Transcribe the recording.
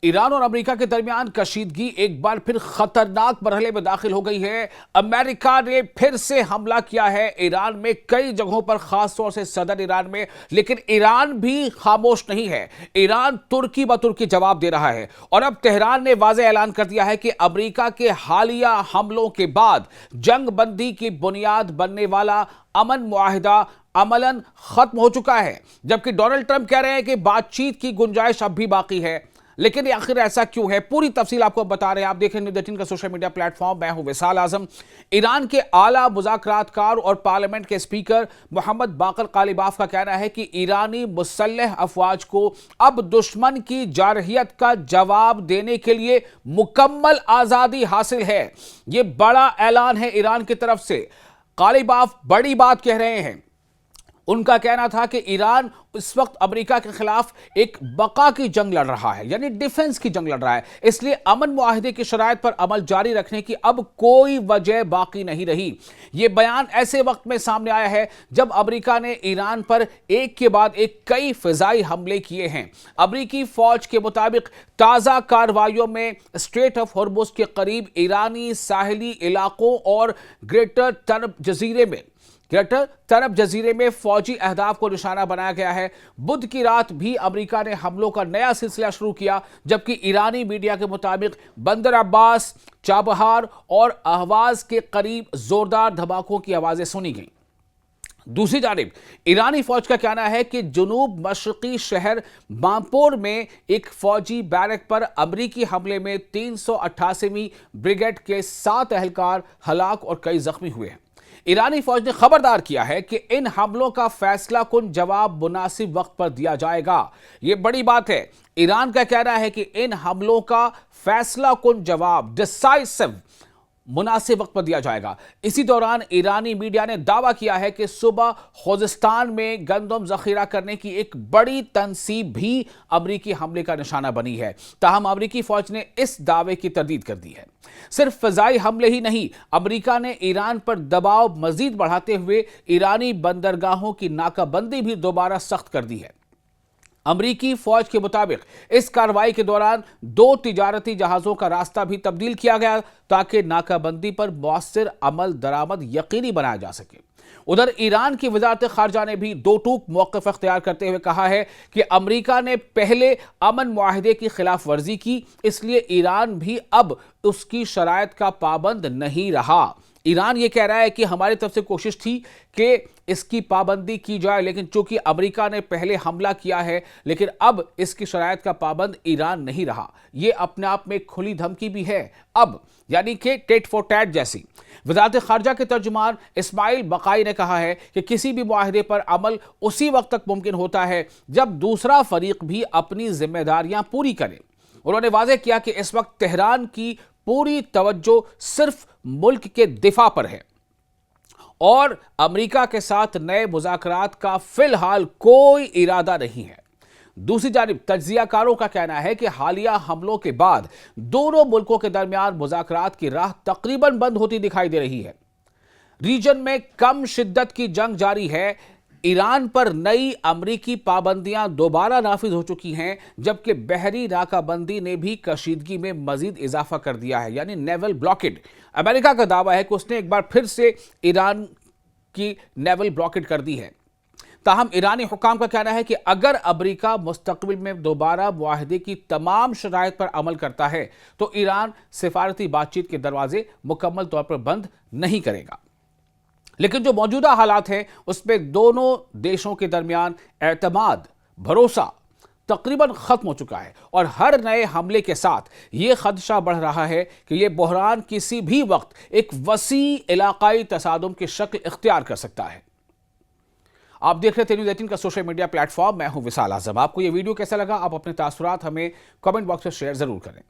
Iran और America के दरमियान कशीदगी एक बार फिर खतरनाक मरहले में दाखिल हो गई है। अमेरिका ने फिर से हमला किया है ईरान में कई जगहों पर, खास तौर से सदर ईरान में। लेकिन ईरान भी खामोश नहीं है। ईरान तुर्की ब तुर्की जवाब दे रहा है और अब तेहरान ने वाज़ेह ऐलान कर दिया है कि अमेरिका के हालिया हमलों के बाद जंग बंदी की बुनियाद बनने वाला अमन मुआहिदा अमलन खत्म हो चुका है। जबकि डोनाल्ड ट्रंप कह रहे हैं कि बातचीत की गुंजाइश अब भी बाकी है। लेकिन आखिर ऐसा क्यों है, पूरी तफसील आपको बता रहे हैं। आप देखें न्यूज़ 18 का सोशल मीडिया प्लेटफॉर्म। मैं हूं विशाल आजम। ईरान के आला मुज़ाकरातकार और पार्लियामेंट के स्पीकर मोहम्मद बाकर कालिबाफ का कहना है कि ईरानी मुसल्लह अफवाज को अब दुश्मन की जारहियत का जवाब देने के लिए मुकम्मल आज़ादी हासिल है। यह बड़ा ऐलान है ईरान की तरफ से। कालिबाफ बड़ी बात कह रहे हैं। उनका कहना था कि ईरान इस वक्त अमेरिका के खिलाफ एक बका की जंग लड़ रहा है, यानी डिफेंस की जंग लड़ रहा है। इसलिए अमन मुआहिदे की शराइत पर अमल जारी रखने की अब कोई वजह बाकी नहीं रही। यह बयान ऐसे वक्त में सामने आया है जब अमेरिका ने ईरान पर एक के बाद एक कई फिजाई हमले किए हैं। अमेरिकी फौज के मुताबिक ताज़ा कार्रवाइयों में स्ट्रेट ऑफ हॉर्मुज़ के करीब ईरानी साहिली इलाकों और ग्रेटर तरब जजीरे में फौजी अहदाफ को निशाना बनाया गया है। बुध की रात भी अमेरिका ने हमलों का नया सिलसिला शुरू किया, जबकि ईरानी मीडिया के मुताबिक बंदर अब्बास, चाबहार और अहवाज के करीब जोरदार धमाकों की आवाजें सुनी गईं। दूसरी जानिब ईरानी फौज का कहना है कि जुनूब मशरकी शहर बांपोर में एक फौजी बैरक पर अमरीकी हमले में 388वीं ब्रिगेड के 7 एहलकार हलाक और कई जख्मी हुए हैं। ईरानी फौज ने खबरदार किया है कि इन हमलों का फैसला कुन जवाब मुनासिब वक्त पर दिया जाएगा। यह बड़ी बात है। ईरान का कहना है कि इन हमलों का फैसला कुन जवाब डिसाइसिव मुनासिब वक्त पर दिया जाएगा। इसी दौरान ईरानी मीडिया ने दावा किया है कि सुबह खोजिस्तान में गंदम जखीरा करने की एक बड़ी तंसीब भी अमरीकी हमले का निशाना बनी है। ताहम अमरीकी फौज ने इस दावे की तरदीद कर दी है। सिर्फ फजाई हमले ही नहीं, अमरीका ने ईरान पर दबाव मजीद बढ़ाते हुए ईरानी बंदरगाहों की नाकाबंदी भी दोबारा सख्त कर दी है। अमरीकी फौज के मुताबिक इस कार्रवाई के दौरान 2 तिजारती जहाजों का रास्ता भी तब्दील किया गया ताकि नाकाबंदी पर मौसर अमल दरामद यकीनी बनाया जा सके। उधर ईरान की वजारत खारजा ने भी दो टूक मौक़िफ़ अख्तियार करते हुए कहा है कि अमरीका ने पहले अमन मुआहिदे की खिलाफ वर्जी की, इसलिए ईरान भी अब उसकी शराइत का पाबंद नहीं रहा। ईरान ये कह रहा है कि हमारी तरफ से कोशिश थी कि इसकी पाबंदी की जाए, लेकिन चूंकि अमेरिका ने पहले हमला किया है, लेकिन अब इसकी शराइत का पाबंद ईरान नहीं रहा। यह अपने आप में खुली धमकी भी है अब, यानी कि टेट फॉर टैट जैसी। वज़ारत खारजा के तर्जुमान इस्माइल बकाई ने कहा है कि किसी भी मुआहिदे पर अमल उसी वक्त तक मुमकिन होता है जब दूसरा फरीक भी अपनी जिम्मेदारियां पूरी करे। उन्होंने वाज़ेह किया कि इस वक्त तेहरान की पूरी तवज्जो सिर्फ मुल्क के दिफा पर है और अमेरिका के साथ नए मुज़ाकरात का फिलहाल कोई इरादा नहीं है। दूसरी जानिब तज्जियाकारों का कहना है कि हालिया हमलों के बाद दोनों मुल्कों के दरमियान मुज़ाकरात की राह तकरीबन बंद होती दिखाई दे रही है। रीजन में कम शिद्दत की जंग जारी है। ईरान पर नई अमरीकी पाबंदियां दोबारा नाफिज हो चुकी हैं, जबकि बहरी नाकाबंदी ने भी कशीदगी में मजीद इजाफा कर दिया है, यानी नेवल ब्लॉकेड। अमेरिका का दावा है कि उसने एक बार फिर से ईरान की नेवल ब्लॉकेड कर दी है। ताहम ईरानी हुकाम का कहना है कि अगर अमेरिका मुस्तकबिल में दोबारा मुआहिदे की तमाम शराइत पर अमल करता है तो ईरान सिफारती बातचीत के दरवाजे मुकम्मल तौर पर बंद नहीं करेगा। लेकिन जो मौजूदा हालात हैं उसमें दोनों देशों के दरमियान एतमाद, भरोसा तकरीबन खत्म हो चुका है और हर नए हमले के साथ यह खदशा बढ़ रहा है कि यह बहरान किसी भी वक्त एक वसी इलाकाई तसादुम की शक्ल इख्तियार कर सकता है। आप देख रहे थे न्यूज़ 18 का सोशल मीडिया प्लेटफॉर्म। मैं हूं विशाल आजम। आपको यह वीडियो कैसा लगा, आप अपने तासुरात हमें कमेंट बॉक्स में शेयर जरूर करें।